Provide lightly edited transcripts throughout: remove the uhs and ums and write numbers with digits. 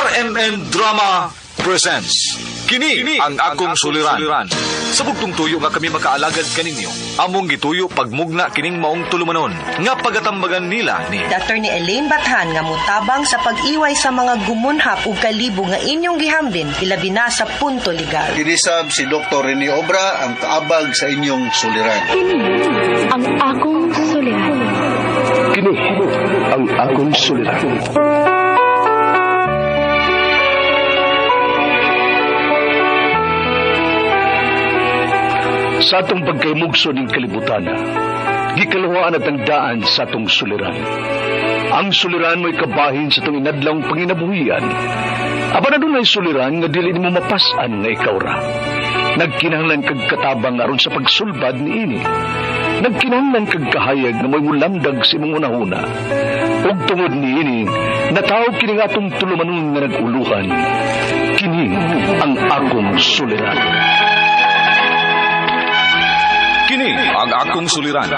RMN Drama presents Kini ang akong suliran. Sa bugtong tuyo nga kami makaalagad kaninyo, among gituyo pagmugna kining maong tulumanon nga pagatambagan nila ni Dr. ni Elaine Bathan nga mutabang sa pag-iway sa mga gumunhap ug kalibo nga inyong gihambin ilabi na sa punto legal. Kinisab si Dr. Rene Obra ang kaabag sa inyong suliran. Kini ang akong suliran. Kini ang akong suliran. Sa atong pagkaymugso ng kalibutan, gikalawaan at ang daan sa atong suliran. Ang suliran mo'y kabahin sa itong inadlang panginabuhian. Aba na doon ay suliran nga dili mo mapasan nga ikaw ra. Nagkinahanglan kag katabang aron sa pagsulbad ni ini. Nagkinahanglan kag kahayag na mo'y mulamdag si mong unahuna. Ug tungod ni ini, natawag kini nga atong tulumanon nga naguluhan. Kini ang akong suliran. Kini ang akong suliran.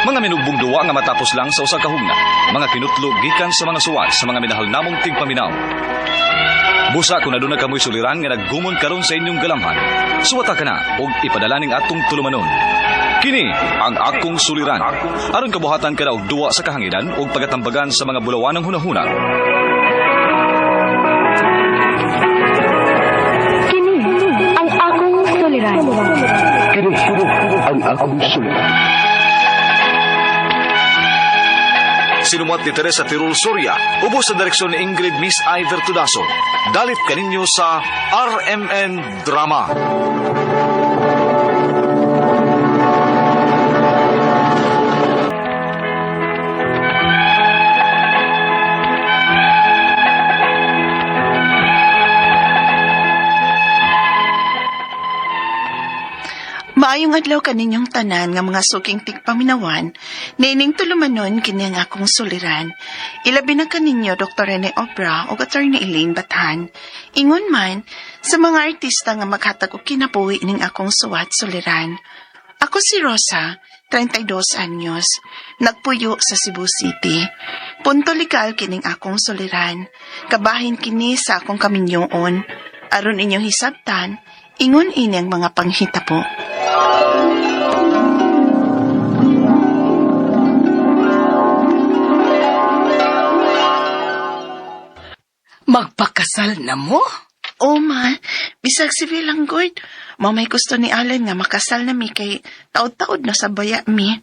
Mga minugbong duwa nga matapos lang sa usa ka hugna, mga kinutlo gikan sa mga suwat sa mga minahal namong tigpaminaw. Busa kung aduna kamoy suliran nga naggumon karon sa inyong galamhan, suwata ka na ug ipadala ning atong tulumanon. Kini ang akong suliran. Aron kabuhatan ka na og duwa sa kahanginan ug pagatambagan sa mga bulawan ng hunahuna. Kini ang akong suliran. Kini ang akong suliran. Sinumat ni Teresa Tirul Soria, ubos sa direksyon ni Ingrid Miss Iver Tudaso. Dalit kaninyo sa RMN Drama. Maayong adlaw kaninyong tanan nga mga suking tigpaminawan, nining tulumanon kini ang akong suliran. Ilabi na kaninyo Dr. Rene Obra o Attorney Elaine Bathan. Ingon man sa mga artista nga maghatag og kinabuhi ning akong suwat suliran. Ako si Rosa, 32 anyos, nagpuyo sa Cebu City. Punto legal kining akong suliran. Kabahin kini sa akong kaminyoon. Aron inyong hisabtan, ingon ini ang mga panghitabo. Magpakasal na mo? O ma, bisag civil lang good. Mamay gusto ni Alan nga makasal na mi kay taod-taod na sa baya mi.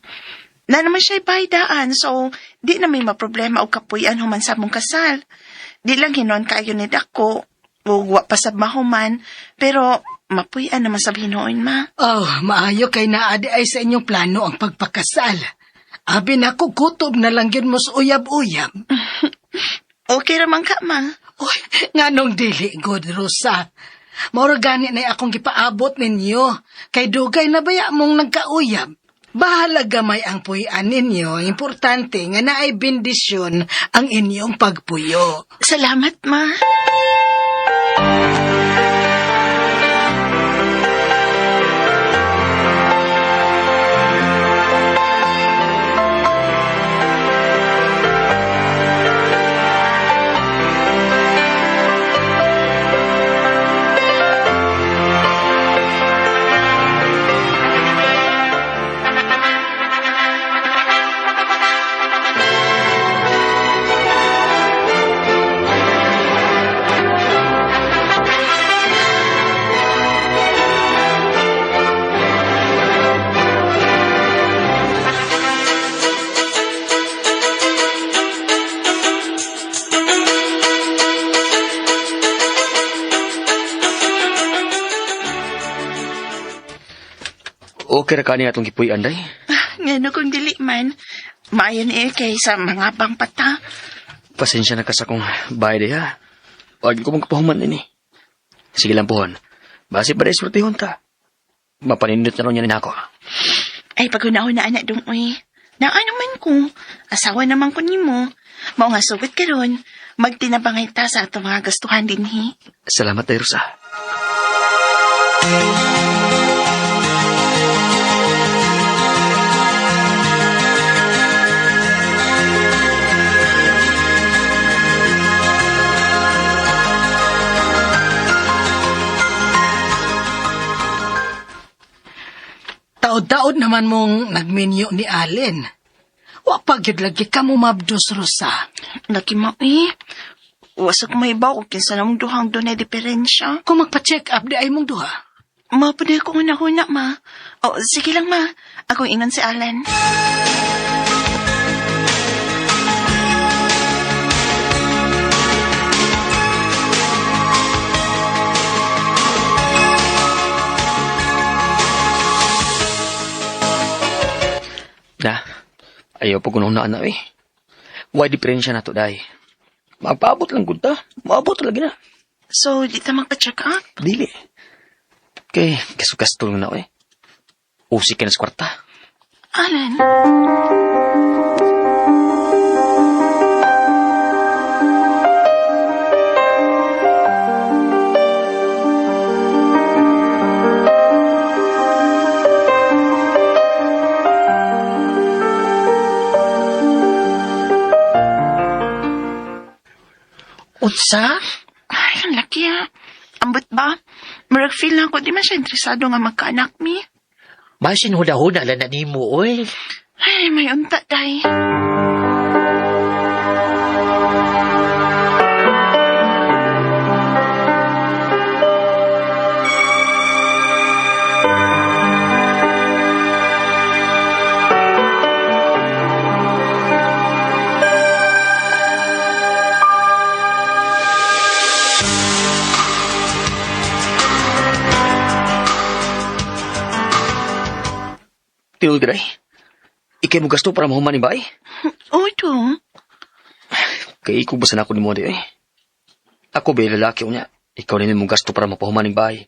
Na naman siya'y baydaan, so di na may maproblema o kapuyan human sa mong kasal. Di lang hinon kayo ni Dako, o wa pa sa mahuman, pero mapuyan naman sa hinoon ma. Oh, maayo kay naadi ay sa inyong plano ang pagpakasal. Abi na kukutob na lang yun mo sa uyab-uyab. Okay raman ka ma. Uy, nganong dili, good Rosa. Maura gani na akong gipaabot ninyo. Kay dugay na baya mong nagkauyab. Bahala gamay ang puyan ninyo. Importante nga naay bendisyon ang inyong pagpuyo. Salamat ma. Okay ra kani atong gipuy-an day. Ngano kung dili man, maayon eh kay sa mga bang pata. Pasensya na ka sa kong bayad day ha. Wag ko magpahuman ini. Sige lang pohon. Base pa day sortihon ta. Mapanindot na ron yan ako. Ay, pag-unahon na anak dong, uy. Naan naman ko. Asawa naman ko ni mo. Mao nga sugot ka ron. Magtinabangay ta sa ato mga gastuhan din, hi. Salamat day, Rosa. taod-taod naman mong nagminyo ni Allen. Wa pa gyud lagi ka mo mabdos, Rosa. Lagi mo wasag may iba o kinsa namang duhang doon na diferensya. Kung magpa-check up, di ay mong duha. Mapaday ko una-una, ma. O, sige lang, ma. Ako ingon si Alan. Na, ayaw pa kunong na anak eh. Why diferensya na to, day? Magpaabot lang gud ta. Maabot talaga na. So, di ta magpa-check up? Dili. Kay, kasukas tulong na eh. Usik ka na sa kwarta. Alan? Unsa? Ay, ang laki Ambot ba? Marag feel na ako, di man siya interesado nga magkaanak mi. Masin huda-huda lang na nimo, oy. Ay, may unta, day. Tinuod ka, day. Ikay mo gasto para mahuman ni bay. O, ito. Kay ikaw basan ako ni mo, day. Ako ba lalaki o niya? Ikaw na mo gasto para mapahuman ni bay.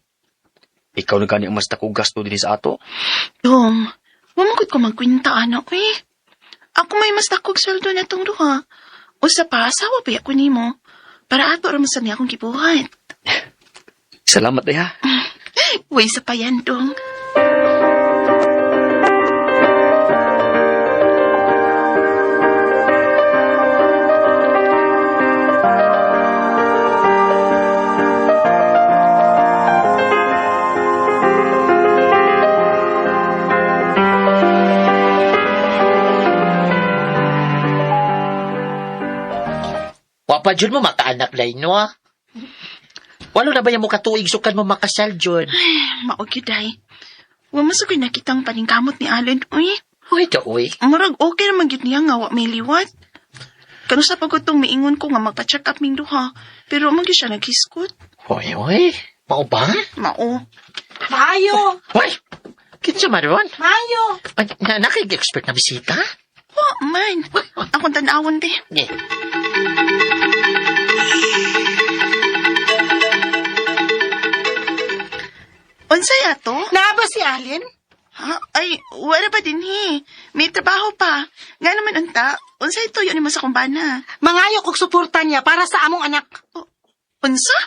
Ikaw na gani ang mas tako gasto din sa ato. Dong, mamangkot ko magkwinta, anak, eh. Ako may mas takog sweldo na itong duha. O sa pa, asawa pa ako ni mo. Para ato raman sa niya akong kibuhat. Salamat, day, ha? Way sa pa yan, dong. Wapa dyan mo makaanak lay, no? Walo na ba yung mo katuig sukan mo makasal dyan? Maogi, day. Wamasagoy na kitang paningkamot ni Allen, uy. Uy, to, uy. Marag okay naman yun niya nga, wa may liwat. Kano sa pagutong miingon ko nga magpa-check up ming duha, pero magi siya naghiskot. Uy, uy. Mao ba? Mao. Mayo! Uy! Kinsa maron? Mayo! Nakig-expect na bisita? Wa, man. Akong tanawon, de. Yeah. Unsay ato? Naba si Allen? Ha? Ay, wala pa din hi. May trabaho pa. Nga naman unta, unsay tuyo ni mo sa kumbana? Mangayok og suporta niya para sa among anak. Unsa?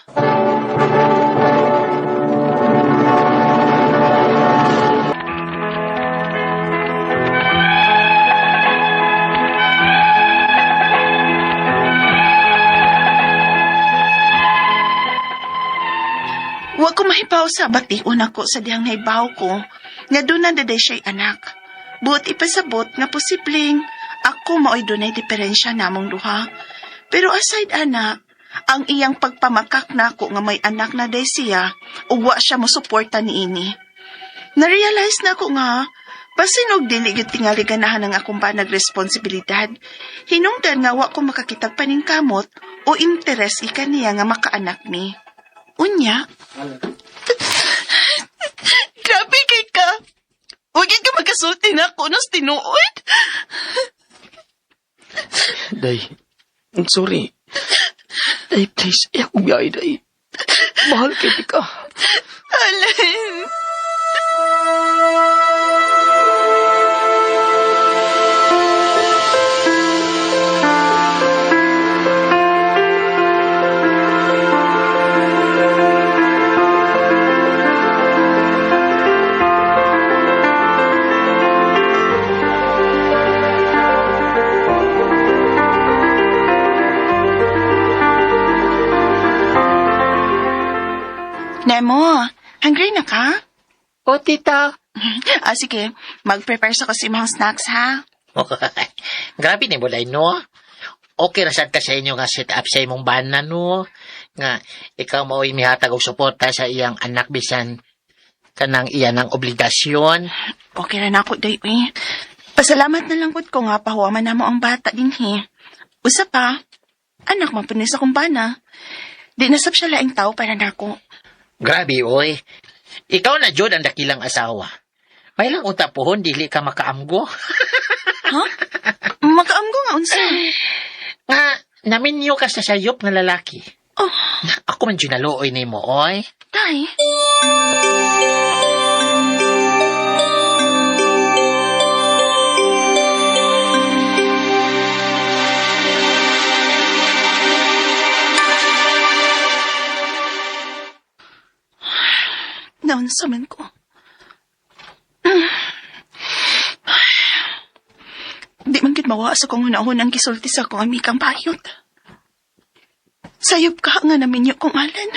Wa ko mahibaw sa bation ako sa dihang naibaw ko nga doon na daday siya'y anak. Buot ipasabot nga posibleng ako maoy doon ay diferensya namong duha. Pero aside ana, ang iyang pagpamakak nako nga may anak na day siya ug wa siya mosuporta niini. Na-realize na ko nga pasinog dili gyud tingali ganahan ang akong banag responsibilidad. Hinungdan nga wa ko makakitag paningkamot o interes ikaniya nga makaanak ni. Unya? Grabe kay ka. Huwag ka magkasulti na ako nos tinuod. Day, I'm sorry. Day, please, iyak umiyay, day. Mahal kayo ka. Alan. Nemo, hungry na ka? O, tita, Sige. Mag-prepare sa ko sa imong snacks, ha? Grabe ni Bulay, no? Okay ra sad ka sa inyo nga set up sa imong bana, no? Nga, ikaw mao'y mihatag og suporta sa iyang anak bisan kanang iyan ang obligasyon. Okay ra na ako, day, eh. Pasalamat na lang ko nga pahuwaman na mo ang bata din, he. Usa pa, anak mapunis akong bana. Di nasab siya laing tao para nako. Grabe, oy. Ikaw na jud ang dakilang asawa. May lang utapuhon, dili ka makaamgo. Ha? Makaamgo nga, unsa? Nga, naminyo ka sa sayop nga lalaki. Oh, Ako man ginalooy ni mo, oy. day. Naunsa man ko. Di man gid mawa sa kong hunahon ang gisulti sa kong amikang bayot. Sayop ka nga namin yung kong alan.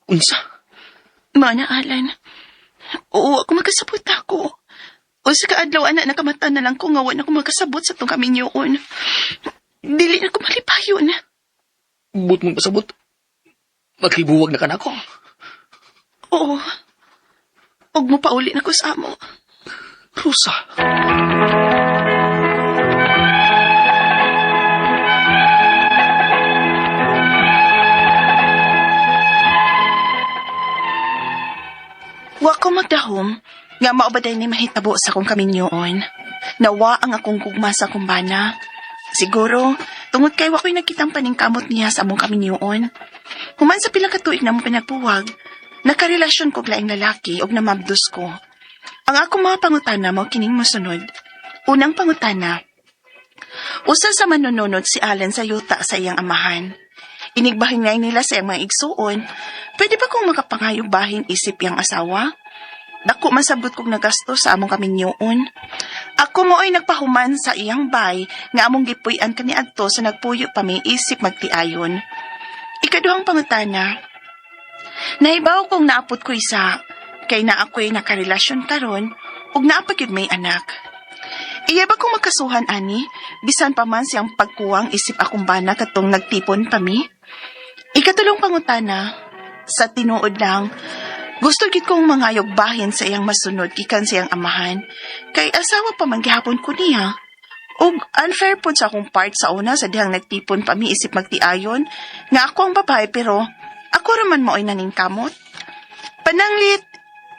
Unsa? Mana, Alan. Oo, ako makasabot ako. O sa kaadlaw, anak, nakamata na lang ko nga wala ako makasabot sa itong kaming yun. Dili na ko malipayon. But mong pasabot. Magkibuwag na ka na ako. Oo. Huwag mo pauli na ko sa amo. Rosa. Wa ko magdahom, nga maubaday ni mahitabo sa akong kaminyoon. Nawa ang akong gugma sa akong bana. Siguro, tungod kay wa ko'y nagkitang paningkamot niya sa among kaminyoon. Human sa pila ka tuig na mong pinagpuwag, nakarelasyon ko laing lalaki og namabdos ko. Ang akong mga pangutana mo kining mosunod. Unang pangutana, usa sa manununod si Alan sa yuta sa iyang amahan. Inigbahin ngay nila sa iyang mga igsuon, pwede ba kong makapangayong bahin isip iyang asawa? Dako masabot kong nagasto sa among kaminyoon. Ako mo ay nagpahuman sa iyang bay nga among gipuy-an kani adto sa nagpuyo pa may isip magtiayon. Ikaduhang pangutana, nahibaw kong naapot ko isa, kay na ako'y nakarelasyon karon ug naapag yun may anak. Iya ba kong makasuhan ani, bisan pa man siyang pagkuwang isip akong bana katong nagtipon pa mi? Ikatulong pangutana, sa tinuod lang, gusto gid kong mangayog bahin sa iyang masunod gikan sa iyang amahan, kay asawa pa man gihapon ko niya. Ug unfair pod sa akong part sa una sa dihang nagtipon pa mi isip magtiayon, nga ako ang babae pero ako raman mo'y naningkamot. Pananglit,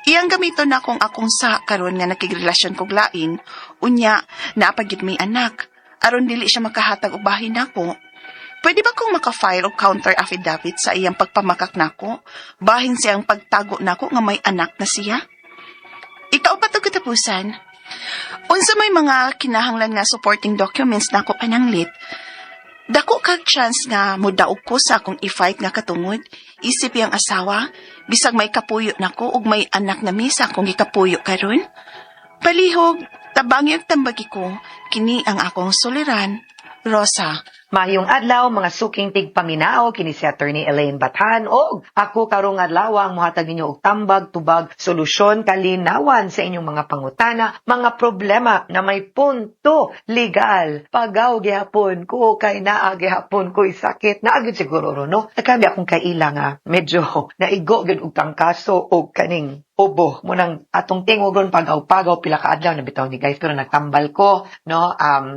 iyang gamiton na akong sa karon nga nakigrelasyon kog lain, unya naapagid may anak, aron dili siya makahatag og bahin nako. Pwede ba kong maka-file og counter affidavit sa iyang pagpamakak nako, bahin siyang pagtago nako nga may anak na siya? Ikaw pa to katapusan. Unsa may mga kinahanglan nga supporting documents nako pananglit, dako kag chance nga modaog ko sa akong i-fight nga katungod, isip iyang asawa, bisag may kapuyo nako ug may anak na mi sa akong gikapuyo karon. Palihog, tabangi ug tambagi ko, kini ang akong suliran, Rosa. Mahayong adlaw, mga suking tigpaminaw, kini si Attorney Elaine Bathan, o ako karong adlaw ang muhatag ninyo og tambag, tubag, solusyon, kalinawan sa inyong mga pangutana, mga problema na may punto legal. Pagaw gihapon ko, kay naa gihapon ko sakit, naagid siguro no? Nagkami akong kaila nga, medyo naigo gid og tang kaso og kaning obo mo nang atong tingogon pagaw-pagaw pila ka adlaw na bitaw ni guys pero nagtambal ko no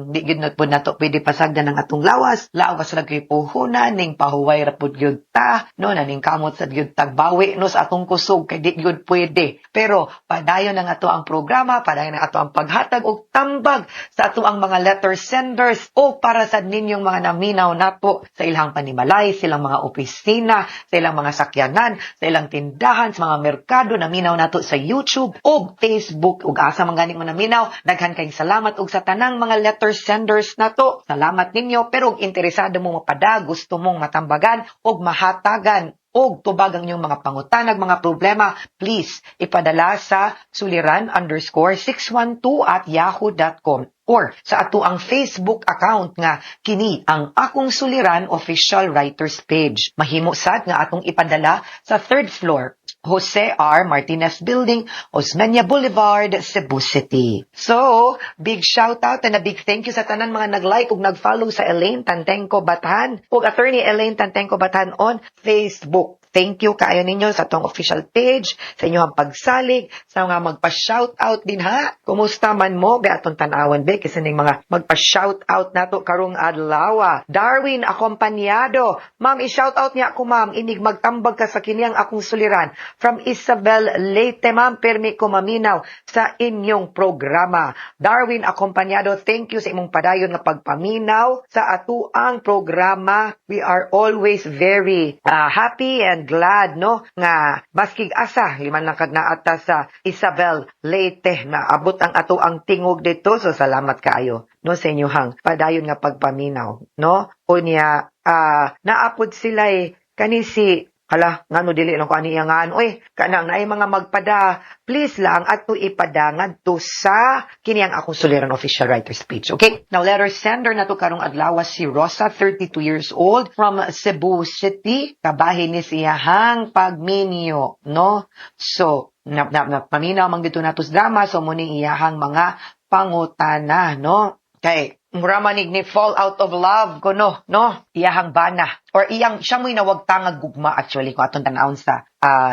di gid not pud nato pwede pasagdan ng atong lawas lang kay puhunan ning pahuway ra pud gyud ta no naning kamot sa gyud tagbawi no sa atong kusog kay di gyud pwede pero padayon ang ato ang programa padayon ang ato ang paghatag og tambag sa ato ang mga letter senders o para sa ninyong mga naminaw nato sa ilang panimalay silang mga opisina sa ilang mga sakyanan sa ilang tindahan sa mga merkado naminaw paminaw nato sa YouTube o Facebook ug asa man gani mo naminaw. Daghan kayong salamat ug sa tanang mga letter senders nato. Salamat ninyo pero ug interesado mo mapada, gusto mong matambagan ug mahatagan og tubag ang inyong mga pangutanag, mga problema, please ipadala sa suliran_612@yahoo.com or sa ato ang Facebook account nga kini ang Akong Suliran Official Writers Page. Mahimo sad nga atong ipadala sa 3rd floor, Jose R. Martinez Building, Osmeña Boulevard, Cebu City. So, big shout out and a big thank you sa tanan mga nag-like ug nag-follow sa Elaine Tantenco Bathan ug Attorney Elaine Tantenco Bathan on Facebook. Thank you kaayo ninyo sa atong official page, sa inyong pagsalig, sa mga magpa-shoutout din ha. Kumusta man mo? Be atong tanawan be kasi ning mga magpa-shoutout nato karong adlaw. Darwin Acompañado. Ma'am, i-shoutout niya ako ma'am. Inig magtambag ka sa kiniyang Akong Suliran. From Isabel Leyte, ma'am. Permi ko maminaw sa inyong programa. Darwin Acompañado, thank you sa imong padayon nga pagpaminaw sa atuang programa. We are always very happy and glad no nga baskig asa liman lang kag naata sa Isabel Leyte na abot ang ato ang tingog dito, so salamat kaayo no sa inyong padayon nga pagpaminaw no. Unya naapod sila kani si hala ngano dili lang ko ani nga oy kanang naay mga magpada, please lang ato ipadangan to sa kiniyang Akong Suliran Official Writers Page. Okay, now letter sender na to karong adlaw si Rosa, 32 years old, from Cebu City. Kabahin ni siyahang pagminyo no. So paminaw man dito nato sa drama, so muni iyahang mga pangutana no. Kay mura manig ni fall out of love ko no iyahang bana or iyang siya mo'y nawagtangag gugma actually ko atong tanawon sa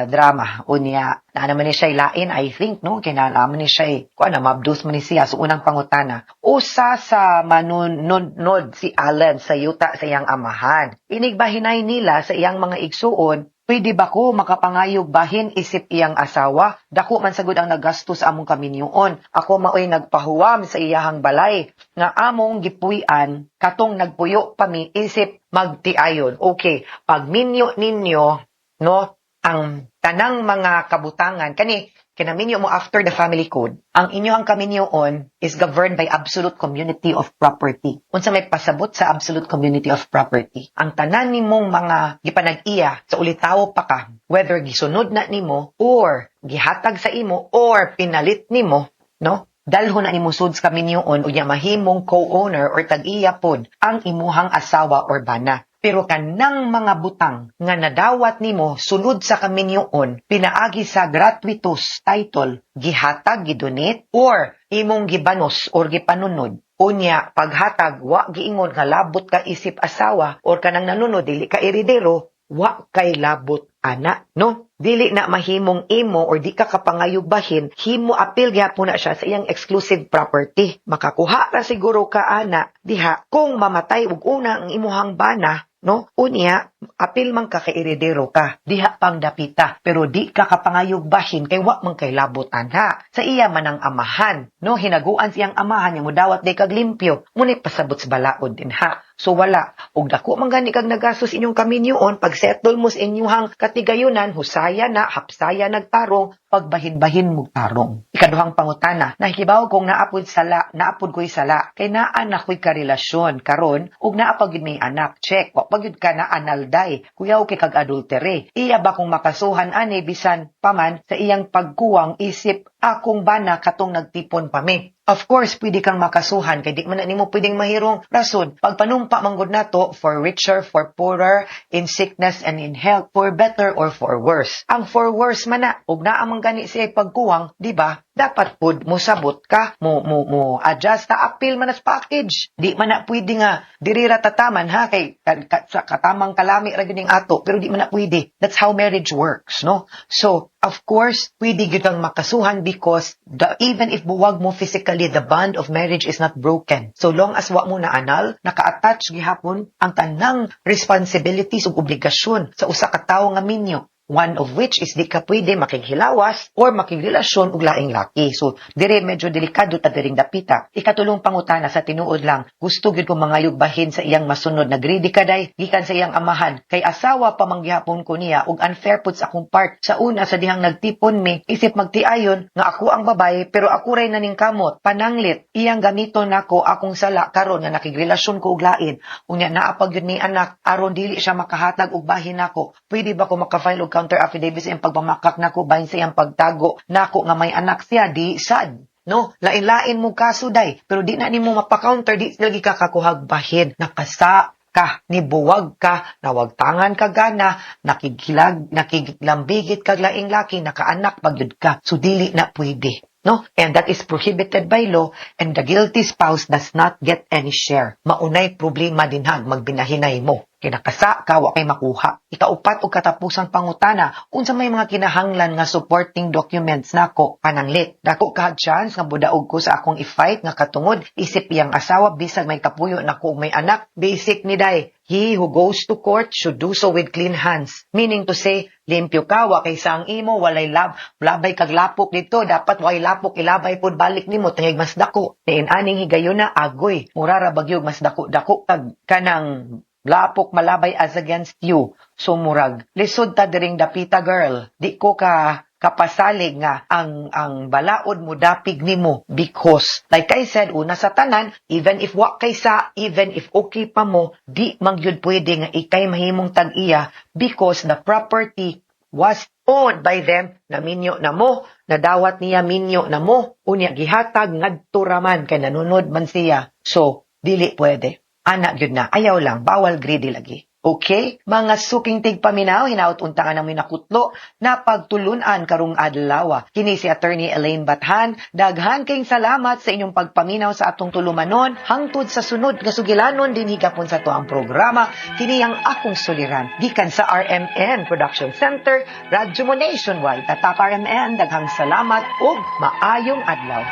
drama unya na naman ni siya lain I think no kinalaman ni siya ko na mabdus man ni siya so unang pangutana usa sa manunod si Alan sa yuta sa iyang amahan inigbahinay nila sa iyang mga igsuon. Pwede ba ko makapangayog bahin isip iyang asawa? Dako man sagud ang nagastos among kaminyoon. Ako maoy nagpahuwam sa iyahang balay nga among gipuy-an katong nagpuyo pami isip magtiayon. Okay, pagminyo ninyo no ang tanang mga kabutangan kani kinaminyo mo after the family code, ang inyong kaminyoon is governed by absolute community of property. Unsa may pasabot sa absolute community of property, ang tanan nimong mga gipanag-iya sa ulitaw pa ka, whether gisunod na nimo or gihatag sa imo or pinalit nimo, no? Dalhon na nimo sud sa kaminyoon unya mahimong co-owner or tag-iya pod ang imuhang asawa or bana. Pero kanang mga butang nga nadawat nimo sulod sa kaminyoon pinaagi sa gratuitous title, gihatag, gidonate, or imong gibanos or gipanunod. Unya, paghatag, wa giingon nga labot ka isip asawa or kanang nanunod, dili ka iridero, wa kay labot ana, no? Dili na mahimong imo or di ka kapangayugbahin, himo apil gyapon na siya sa iyang exclusive property. Makakuha ra siguro ka ana diha kung mamatay ug una ang imuhang bana, no? Unya, apil man ka kay iridero ka, diha pang dapita, pero di ka kapangayugbahin kay wa man kay labot ana. Sa iya man ang amahan, no? Hinaguan siyang amahan, yung mudawat di kag limpyo, muni pasabot sa balaod din ha. So wala, ug dako man gani kag nagastos inyong kaminyoon, pag settle mo sa inyong katigayunan, husaya na, hapsaya nagtarong, pagbahin-bahin mo tarong. Ikaduhang pangutana, nahibaw kung naapod ko'y sala, kay naanak ko'y karelasyon, karon ug naapag may anak, check, wa pagyud ka na analday, kuyaw kay kag adultery. Iya ba kung makasuhan ani bisan paman sa iyang pagkuwang isip akong bana katong nagtipon pa mi. Of course, pwede kang makasuhan kay di man na nimo pwedeng mahirong rason. Pagpanumpa manggod nato for richer, for poorer, in sickness and in health, for better or for worse. Ang for worse man na, ug naa man gani siya pagkuwang, di ba? Dapat pud mo sabot ka, mo adjust ta appeal man as package. Di man na pwede nga diri ra tataman ha kay sa katamang kalami ra gyud ato, pero di man na pwede. That's how marriage works, no? So, of course, pwede gyud kang makasuhan because even if buwag mo physically, the bond of marriage is not broken. So long as wa mo na anal, naka-attach gihapon ang tanang responsibilities ug obligasyon sa usa ka tawo nga minyo. One of which is di ka pwede makighilawas or makigrelasyon ug laing laki. So, dire medyo delikado ta diring dapita. Ikatulong pangutana sa tinuod lang, gusto gyud ko mangayog bahin sa iyang masunod na greedy kaday gikan sa iyang amahan. Kay asawa pa manggihapon ko niya ug unfair pud sa akong part. Sa una sa dihang nagtipon mi, isip magtiayon nga ako ang babae pero ako ray naning kamot. Pananglit, iyang gamiton nako akong sala karon nga nakigrelasyon ko ug lain. Unya naa pa gyud ni anak aron dili siya makahatag og bahin nako. Pwede ba ko maka-file og counter affidavit sa iyang pagpamakak nako bahin sa iyang pagtago nako nga may anak siya di sad. No, lain-lain mo kaso day, pero di na nimo mapa-counter, di lagi ka kakuhag bahin, nakasa ka, nibuwag ka, nawagtangan ka gana, nakiglambigit kag laing laki, nakaanak pagyud ka, so dili na pwede. No? And that is prohibited by law and the guilty spouse does not get any share. Maunay problema dinhag magbinahinay mo. Kinakasa ka, wa kay makuha. Ikaupat o katapusang pangutana, unsa may mga kinahanglan nga supporting documents nako pananglit. Dako ka chance nga budaog ko sa akong i-fight nga katungod isip iyang asawa bisag may kapuyo nako ug may anak. Basic ni day, he who goes to court should do so with clean hands. Meaning to say, limpyo ka, wa kay sang imo, walay labay kag lapok dito, dapat walay lapok ilabay pod balik nimo tungig mas dako. Tiin aning higayuna agoy, murara bagyog mas dako kag kanang lapok malabay as against you. So murag, lisod ta diring dapita girl. Di ko ka kapasalig nga ang balaod mo dapig nimo because like I said una sa tanan, even if wa kaysa, even if okay pa mo, di mangyud pwede nga ikay mahimong tag-iya because the property was owned by them. Naminyo na mo, nadawat niya minyo na mo, unya gihatag ngadto raman kay nanunod man siya. So dili pwede. Anak yun na, ayaw lang, bawal greedy lagi. Okay? Mga suking tigpaminaw, hinaut unta nga namin nakutlo na pagtulunan karong adlaw. Kini si Attorney Elaine Bathan. Daghan kayong salamat sa inyong pagpaminaw sa atong tulumanon. Hangtod sa sunod nga sugilanon din higapon sa tuang programa. Kini ang akong suliran. Gikan sa RMN Production Center, Radyo mo Nationwide. Tatak RMN, daghang salamat ug maayong adlaw.